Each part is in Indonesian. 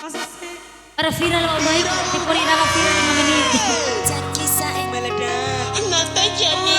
Para viral mau baik, tipe viral 5 menit. Meledak. Nata Jani.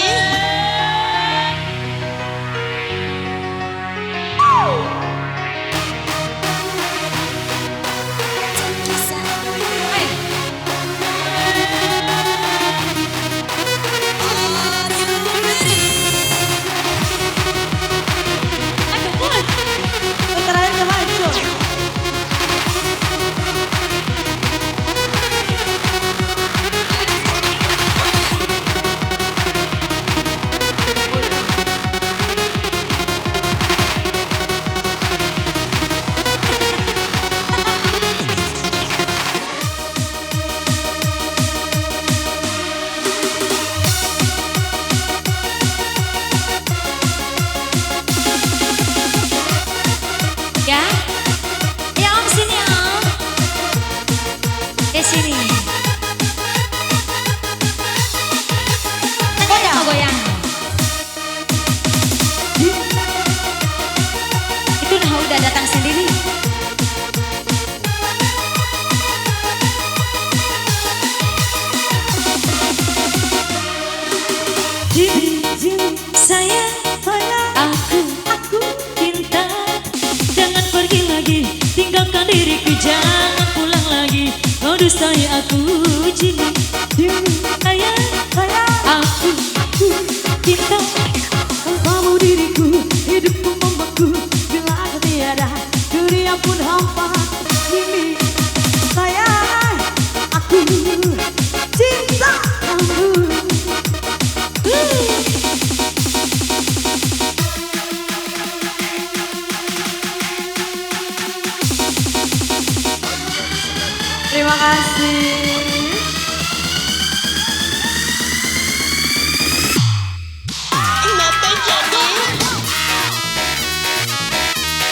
Ya, ya Om sini Om, ke sini. Goyang, goyang. Itu udah datang sendiri. Sayang, aku cinta. Jangan pergi lagi, tinggalkan diriku, jangan pulang lagi. Kau dustai aku, Jini. Sayang, aku cinta. Kamu diriku, hidupku mamaku. Bila aku tiada, dunia pun hampa. Ini sayang, aku cinta kamu. Terima kasih. Nata Jani.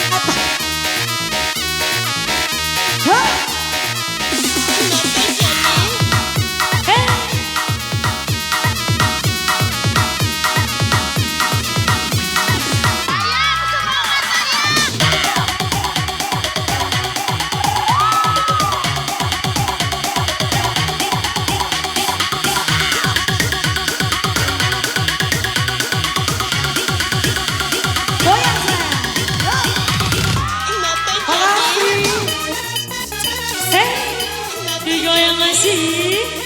Nata Jani. Nata Jani. Digoyang masih.